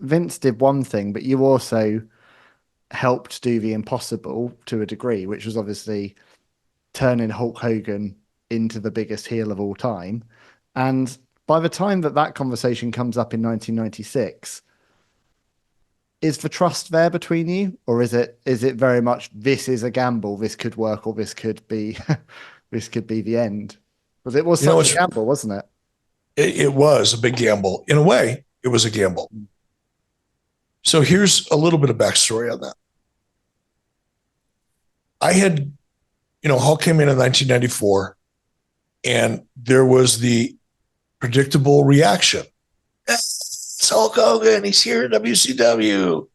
Vince did one thing, but you also helped do the impossible to a degree, which was obviously turning Hulk Hogan into the biggest heel of all time. And by the time that that conversation comes up in 1996, is the trust there between you, or is it very much this is a gamble, this could work, or this could be this could be the end? Because it was You know, such a gamble, wasn't it? it was a big gamble. In a way, it was a gamble. So here's a little bit of backstory on that. I had, Hulk came in 1994, and there was the predictable reaction. It's Hulk Hogan. He's here at WCW.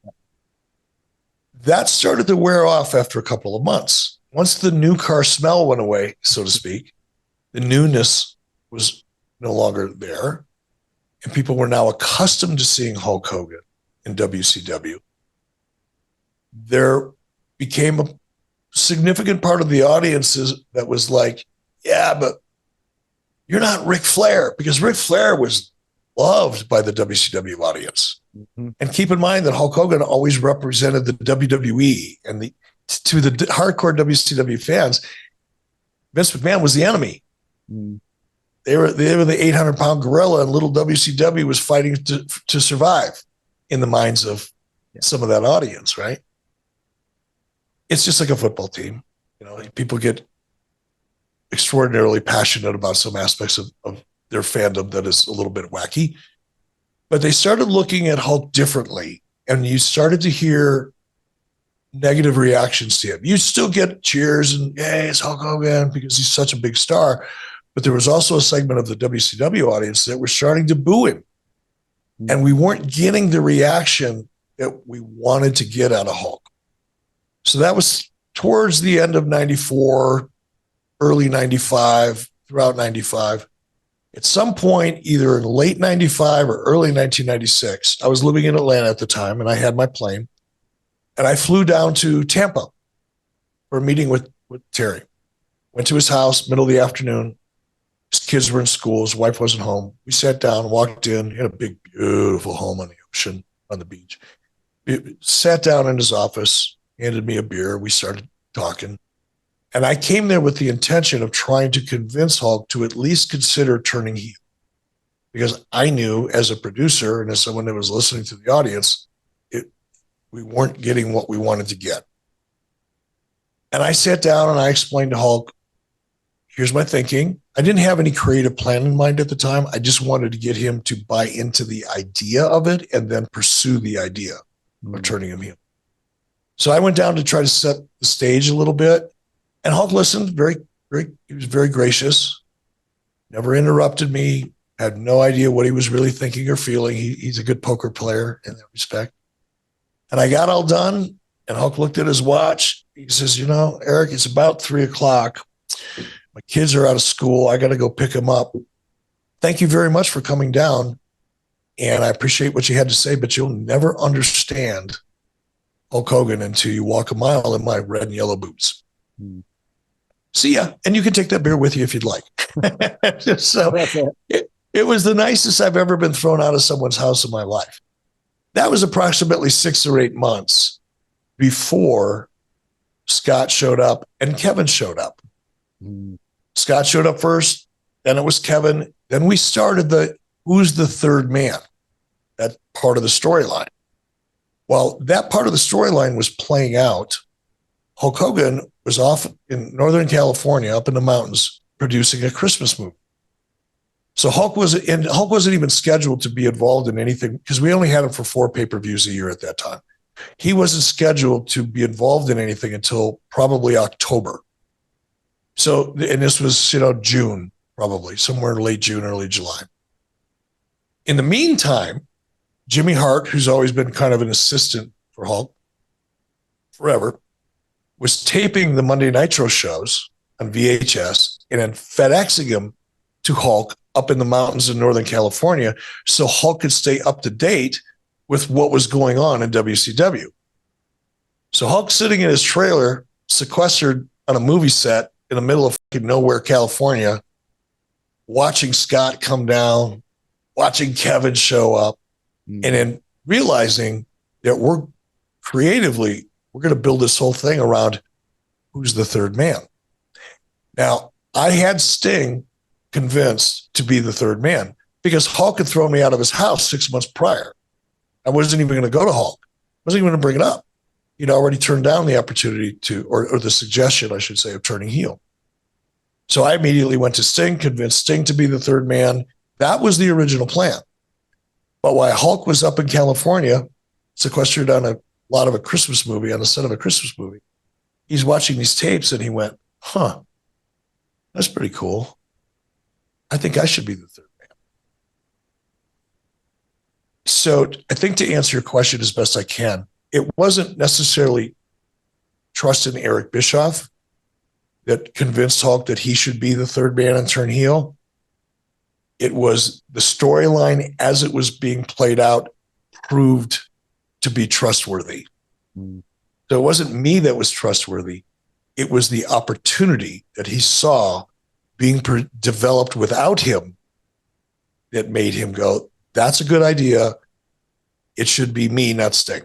That started to wear off after a couple of months. Once the new car smell went away, so to speak, the newness was no longer there. And people were now accustomed to seeing Hulk Hogan in WCW. There became a significant part of the audiences that was like, yeah, but you're not Ric Flair, because Ric Flair was loved by the WCW audience. Mm-hmm. And keep in mind that Hulk Hogan always represented the WWE, and to the hardcore WCW fans, Vince McMahon was the enemy. Mm. They were the 800-pound gorilla, and little WCW was fighting to survive in the minds of some of that audience, right? It's just like a football team. People get extraordinarily passionate about some aspects of their fandom that is a little bit wacky. But they started looking at Hulk differently, and you started to hear negative reactions to him. You still get cheers and, hey, it's Hulk Hogan because he's such a big star. But there was also a segment of the WCW audience that were starting to boo him. Mm-hmm. And we weren't getting the reaction that we wanted to get out of Hulk. So that was towards the end of 94, early 95, throughout 95. At some point, either in late 95 or early 1996, I was living in Atlanta at the time, and I had my plane. And I flew down to Tampa for a meeting with Terry. Went to his house, middle of the afternoon. His kids were in school. His wife wasn't home. We sat down, walked in. He had a big, beautiful home on the ocean, on the beach. We sat down in his office, handed me a beer. We started talking. And I came there with the intention of trying to convince Hulk to at least consider turning heel. Because I knew, as a producer and as someone that was listening to the audience, we weren't getting what we wanted to get. And I sat down and I explained to Hulk, here's my thinking. I didn't have any creative plan in mind at the time. I just wanted to get him to buy into the idea of it and then pursue the idea of turning him heel. So I went down to try to set the stage a little bit. And Hulk listened, he was very gracious, never interrupted me, had no idea what he was really thinking or feeling. He's a good poker player in that respect. And I got all done, and Hulk looked at his watch. He says, Eric, it's about 3:00. My kids are out of school. I got to go pick them up. Thank you very much for coming down. And I appreciate what you had to say, but you'll never understand Hulk Hogan until you walk a mile in my red and yellow boots. See ya. And you can take that beer with you if you'd like. So it was the nicest I've ever been thrown out of someone's house in my life. That was approximately 6 or 8 months before Scott showed up and Kevin showed up. Scott showed up first, then it was Kevin. Then we started who's the third man, that part of the storyline. While that part of the storyline was playing out, Hulk Hogan was off in Northern California, up in the mountains, producing a Christmas movie. So Hulk wasn't even scheduled to be involved in anything because we only had him for 4 pay-per-views a year at that time. He wasn't scheduled to be involved in anything until probably October. So, and this was, June, probably somewhere in late June, early July. In the meantime, Jimmy Hart, who's always been kind of an assistant for Hulk forever, was taping the Monday Nitro shows on VHS and then FedExing them to Hulk up in the mountains in Northern California so Hulk could stay up to date with what was going on in WCW. So Hulk's sitting in his trailer, sequestered on a movie set in the middle of fucking nowhere, California, watching Scott come down, watching Kevin show up, and then realizing that we're going to build this whole thing around who's the third man. Now, I had Sting convinced to be the third man because Hulk had thrown me out of his house 6 months prior. I wasn't even going to go to Hulk. I wasn't even going to bring it up. He'd already turned down the opportunity to, or the suggestion, I should say, of turning heel. So I immediately went to Sting, convinced Sting to be the third man. That was the original plan. But while Hulk was up in California, sequestered on a lot of a Christmas movie, on the set of a Christmas movie, he's watching these tapes and he went, that's pretty cool. I think I should be the third man. So I think to answer your question as best I can, it wasn't necessarily trust in Eric Bischoff that convinced Hulk that he should be the third man and turn heel. It was the storyline as it was being played out proved to be trustworthy. So it wasn't me that was trustworthy. It was the opportunity that he saw being developed without him that made him go, that's a good idea. It should be me, not Sting.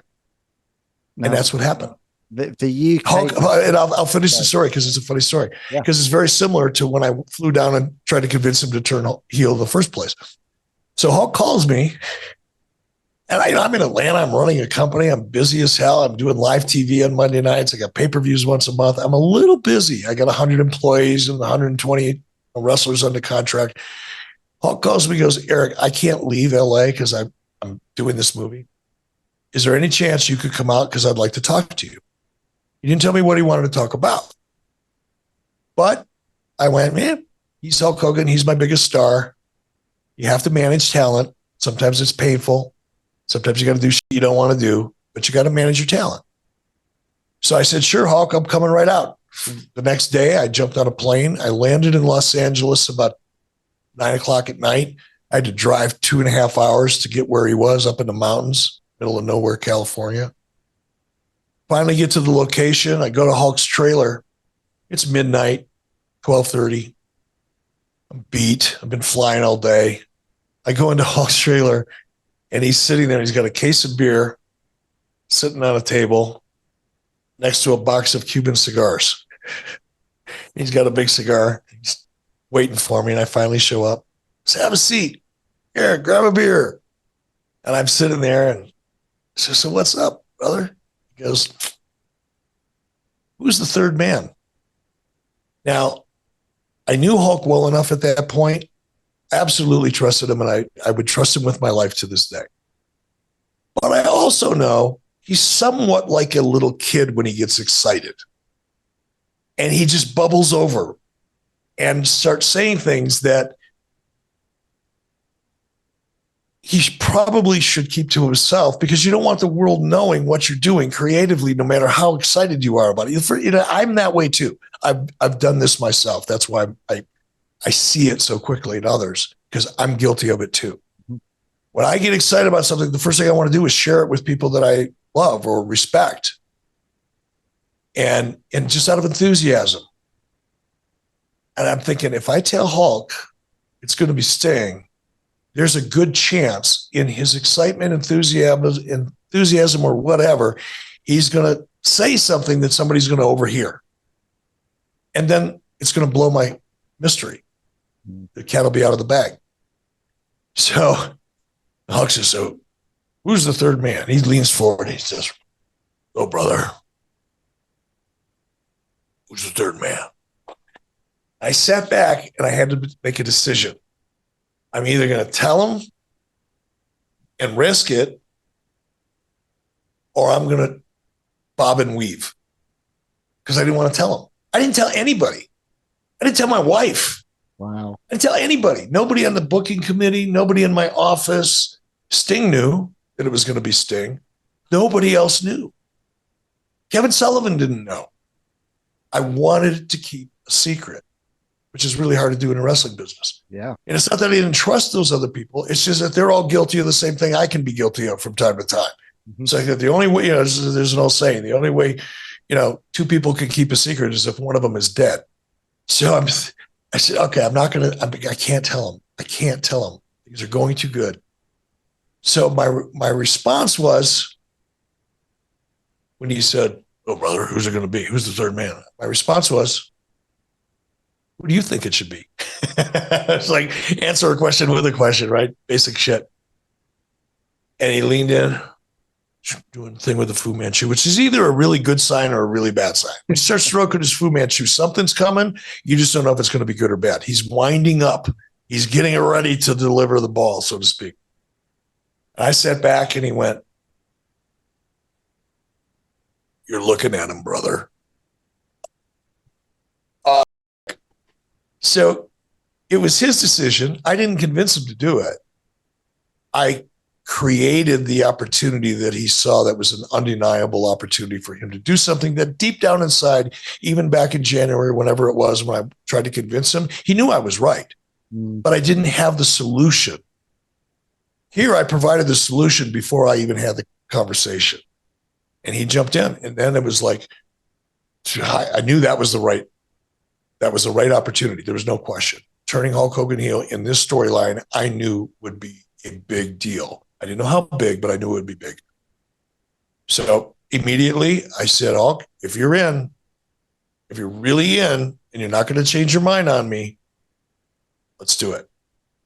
And that's what happened. The UK Hulk, and I'll finish the story because it's a funny story. Because it's very similar to when I flew down and tried to convince him to turn heel in the first place. So Hulk calls me, and I'm in Atlanta. I'm running a company. I'm busy as hell. I'm doing live TV on Monday nights. I got pay-per-views once a month. I'm a little busy. I got 100 employees and 120 wrestlers under contract. Hulk calls me, goes, Eric, I can't leave LA because I'm doing this movie. Is there any chance you could come out? Because I'd like to talk to you. He didn't tell me what he wanted to talk about. But I went, man, he's Hulk Hogan. He's my biggest star. You have to manage talent. Sometimes it's painful. Sometimes you got to do shit you don't want to do, but you got to manage your talent. So I said, sure, Hulk, I'm coming right out. The next day, I jumped on a plane. I landed in Los Angeles about 9:00 at night. I had to drive 2.5 hours to get where he was up in the mountains, middle of nowhere, California. Finally get to the location. I go to Hulk's trailer. It's midnight, 12:30. I'm beat. I've been flying all day. I go into Hulk's trailer, and he's sitting there. He's got a case of beer sitting on a table next to a box of Cuban cigars. He's got a big cigar. He's waiting for me, and I finally show up. Say, have a seat. Here, grab a beer. And I'm sitting there, and I say, so what's up, brother? He goes, who's the third man? Now, I knew Hulk well enough at that point. Absolutely trusted him, and I would trust him with my life to this day. But I also know he's somewhat like a little kid when he gets excited. And he just bubbles over and starts saying things that he probably should keep to himself because you don't want the world knowing what you're doing creatively, no matter how excited you are about it. I'm that way too. I've done this myself. That's why I see it so quickly in others because I'm guilty of it too. When I get excited about something, the first thing I want to do is share it with people that I love or respect. And just out of enthusiasm. And I'm thinking, if I tell Hulk it's going to be Sting, there's a good chance in his excitement, enthusiasm or whatever, he's going to say something that somebody's going to overhear. And then it's going to blow my mystery. The cat will be out of the bag. So Hulk says, so who's the third man? He leans forward and he says, oh, brother, who's the third man? I sat back and I had to make a decision. I'm either going to tell him and risk it, or I'm going to bob and weave because I didn't want to tell him. I didn't tell anybody. I didn't tell my wife. Wow. I didn't tell anybody. Nobody on the booking committee, nobody in my office. Sting knew that it was going to be Sting. Nobody else knew. Kevin Sullivan didn't know. I wanted to keep a secret, which is really hard to do in a wrestling business. Yeah. And it's not that I didn't trust those other people. It's just that they're all guilty of the same thing I can be guilty of from time to time. Mm-hmm. So the only way, there's an old saying, the only way, two people can keep a secret is if one of them is dead. So I said, okay, I can't tell them. I can't tell them because they're going too good. So my response was, when he said, "Oh, brother, who's it going to be? Who's the third man?" My response was, "Who do you think it should be?" It's like answer a question with a question, right? Basic shit. And he leaned in, doing the thing with the Fu Manchu, which is either a really good sign or a really bad sign. When he starts stroking his Fu Manchu, something's coming. You just don't know if it's going to be good or bad. He's winding up. He's getting ready to deliver the ball, so to speak. And I sat back and he went, "You're looking at him, brother." Uh, so it was his decision. I didn't convince him to do it. I created the opportunity that he saw that was an undeniable opportunity for him to do something that deep down inside, even back in January, whenever it was, when I tried to convince him, he knew I was right, but I didn't have the solution. Here, I provided the solution before I even had the conversation. And he jumped in. And then it was like, I knew that was the right opportunity. There was no question. Turning Hulk Hogan heel in this storyline, I knew would be a big deal. I didn't know how big, but I knew it would be big. So immediately I said, "Hulk, if you're really in, and you're not going to change your mind on me, let's do it."